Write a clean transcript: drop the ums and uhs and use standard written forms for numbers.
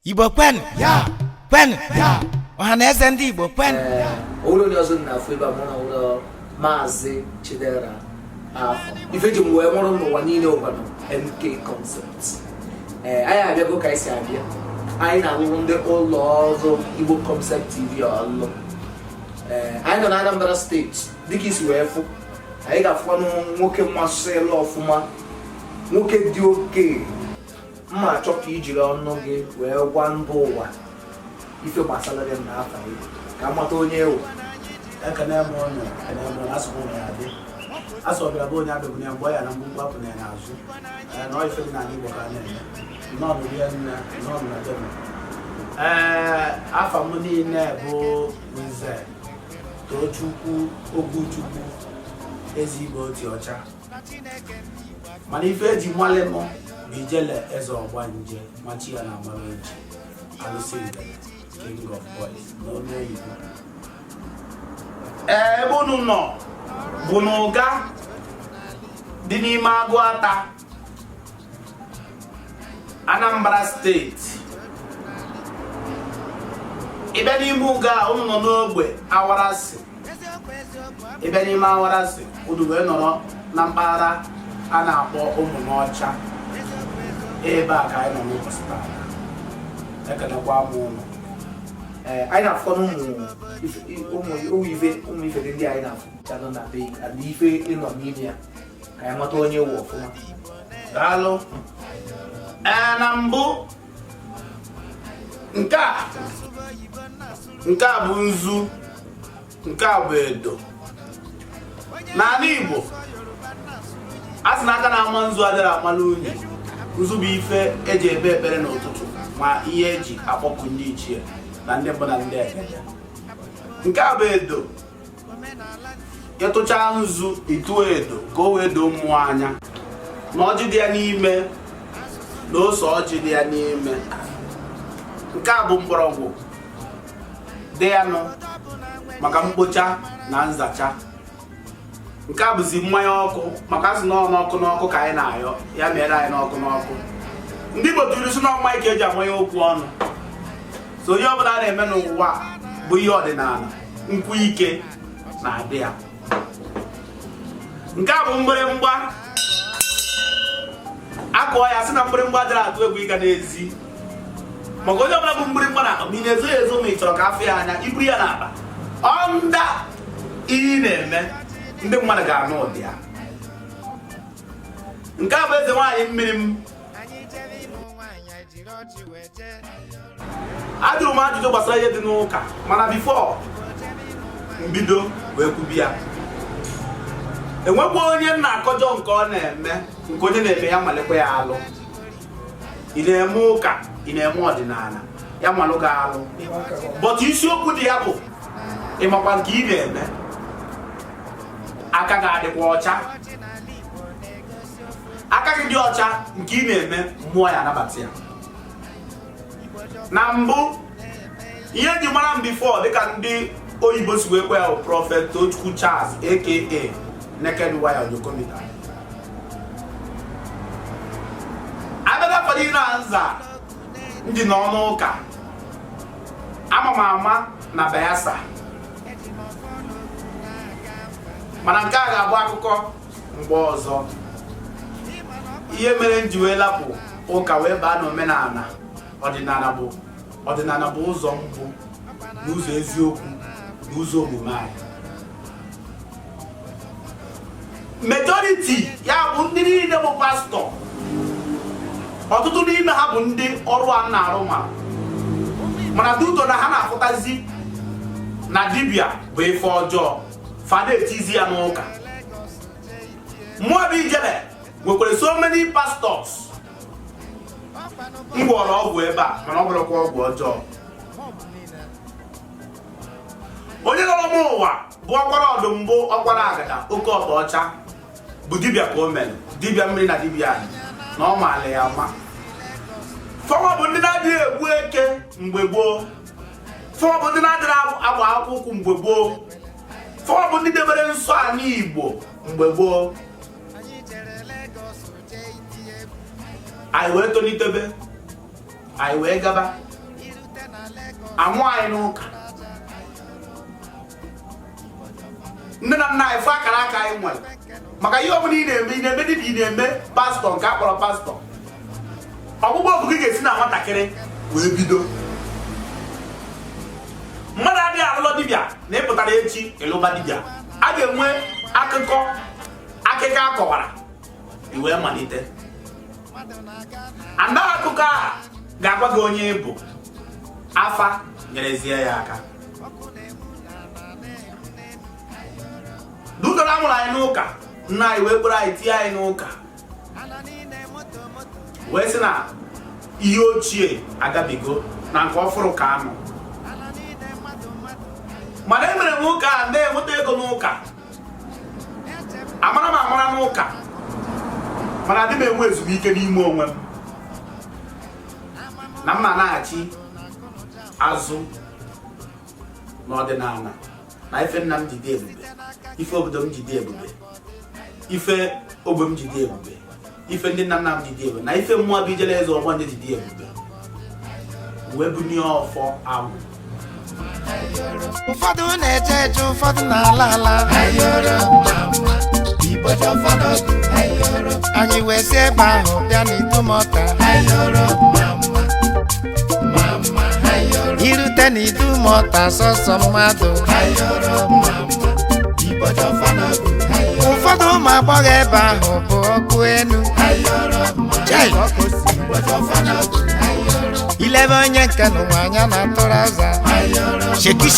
Igbo kwen ya kwen ya ọhaneze ndị Igbo kwen ụlọ ndị ọzọ na-afụ ebe mụ na ụlọ Maazị Chidera afọ ife ji m wee mụrụ n'ụwa niile ụkwado MK Concept. Anyị abịago ka anyị si abịa, anyị na-alụrụ ndị ụlọ ọrụ Igbo Concept TV ọlụ. Anyị nọ na Anambra steeti dịka isi wee fụ, anyị ga-afụkwanụ nwoke mmasịrị ọfụma, nwoke dị oke mma achọ ka ijiri ọnụ gị wee gwa mba ụwa ife gbasara gị n'afọ gị ka mata onye ewu. Ekene m ọnụ asụsụ ụlọ ya dị asọbịara bụ onye abịabụ ya mgbe ya na mgbugbu apụ na ya n'azụ na ife dị n'ala Igbo ka a na-eme nnọọ rie nne nnọọ na demo. Afa m niile bụ Nze Tochukwu Oguchukwu Ezigbo oti ọcha, mana ife eji nwale m bụ Ijele Eze Ọgbanje machi ya na Amaroji alụsị Ngene King of Boys n'olu oyibo. Ebe unu nọ bụ n'ụga dị n'ime Agụata, Anambra steeti. Ịbịa n'ime ụga unu nọ n'ogbe Awarasị, ịbịa n'ime Awarasị unu wee nọrọ na mpaghara a na-akpọ Ụmụnọcha. Ebe a ka anyị nọ n'ụbọchị taa. Ekenekwa m ụnụ. Anyị na-afọ ụmụ ife ndị anyị na-afụ na be na ife ịnọ n'ime ya ka anyị mata onye ewu ọfụma. Daalụ. Na mbụ nke a bụ nzu, nke a bụ edo. N'ala Igbo a sị na aka na-ama nzu adịrị amala unyi. Nzu bụ ife eji ebe ekpere n'ụtụtụ ma ihe eji akpọpụ ndị ichie na ndị mbụ na ndị ekele. Nke a bụ edo. Ịtụcha nzu ịtụọ edo ka o wee doo mmụọ anya na ọjị dị ya n'ime na ose ọjị dị ya n'ime. Nke a bụ mgbọrọgwụ dị ya nụ maka mkpocha na nzacha. Nke a bụzi mmanya ọkụ maka asị n'ọkụ ka anyị na-ayọ ya mere anyị n'ọkụ. Ndị Igbo tụrụ isi n'ọma ike eji amanye okwu ọnụ. So onye ọbụla a na-eme n'ụwa bụ ihe ọdịnala, nkwu ike na-adị ya. Nke a bụ mgbịrịmgba. Akụọ ya sị na mgbịrịmgba dịrị atụ egwu ịga n'ezi, maka onye ọbụla bụ mgbịrịmgba na ma ị na-ezo ya ezo ma ị chọrọ ka afọ ya anya iburu ya n'akpa ọnda ihe ị na-eme ndị mmadụ ga-anụ ụdị ya. Nke a bụ eze nwaanyị mmiri m. Ajụrụ m ajụjụ gbasara ihe dị n'ụka, mana bifo mbido wee kwubi ya. Enwekwa onye na-akọjọ nke ọ na-eme, nke onye na-eme ya malekwa ya alụ. Ị na-eme ụka, ị na-eme ọdịnala, ya malụ ga alụ. But isiokwu dị ya bụ ịmakwa nke ị na-eme, aka ga-adịkwa ọcha. Aka gị dị ọcha, nke ị na-eme mmụọ ya anabata ya. Na mbụ ihe eji mara m before dịka ndị oyibo si wee kwe ya Prophet Tochukwu Charles aka Naked Wire Ojokomita. Abịa fọdụ na nza ndị n'ọnụ ụka ama na Bayelsa, mana nke a ga-abụ akụkọ mgbe ọzọ. Ihe mere m ji wee lapụ ụka wee baa n'omenala. Ọdịnala bụ ụzọ mbụ n'ụzọ eziokwu na ụzọ omume anyị. Majority ya bụ ndị niile bụ pastọ, ọtụtụ n'ime ha bụ ndị ọrụ a na-arụ mana duto na ha na-afụtazi na dibịa bụ ife ọjọọ, fada etizi ya n'ụka. Mmụọ bụ ijele nwekwara so many pastors ngwọrọ ọgwụ ebe a, mana ọ bụrụkwa ọgwụ ọjọọ. Onye nọrọ m ụwa bụ ọkwara ọdụm, mbụ ọkwara agada, oke ọba ọcha bụ dibịa ka o mere, dibịa mmiri na dibịa anyị na ọ maala ya mma. Fọwọ bụ ndị na-adịghị egbu eke mgbe gboo. Fọwọ bụ ndị na-adịghị agba akwụkwọ mgbe gboo. Fọwọ bụ ndị debere nsọ ala Igbo mgbe gboo. Anyị wee tolitebe, anyị wee gaba amụ anyị n'ụka nne na nna anyị fụ akara aka anyị nwere maka ihe ọbụla ị na-eme dịka ị na-eme pastọ nke a kpọrọ pastọ ọgbụgbọ ọgụ gị ga-esi na nwatakịrị wee bido mmadụ adịghị alụlọ dibịa na ịpụtara echi ịlụba dibịa a ga-enwe akụkọ akọwara iwee malite anda akụkọ a ga-agwa gị onye ịbụ afa nyerezie ya aka dudoro amụrụ anyị n'ụka nna anyị wee kpọrọ anyị tie anyị n'ụka wee sị na ihe ochie agabigo na nke ọfụrụ ka anọ mana emere m ụka a na-enweta ego n'ụka amara m amara n'ụka mana adị m enwe ezumike n'ime onwe m na mma na-achị azụ n'ọdịnala na ife nna m jide ebube ife obodo m jide ebube ife ogbe m jide ebube ife ndị nna nna m jide ebube na ife mmụọ bụ ijele eze ọgbọ ndị jide ebube wee bunye ọfọ agwụ ụfọdụ na-eje eje ụfọdụ na-ala ala anyị wee si ebe ahụ bịa n'Idumota irute n'Idumota sọsọ mmadụ ụfọdụ ụmụ agbọghọ ebe ahụ bụ ọkụ enu ilebe onye nke n'ụwa anya na tụrụ aza sheki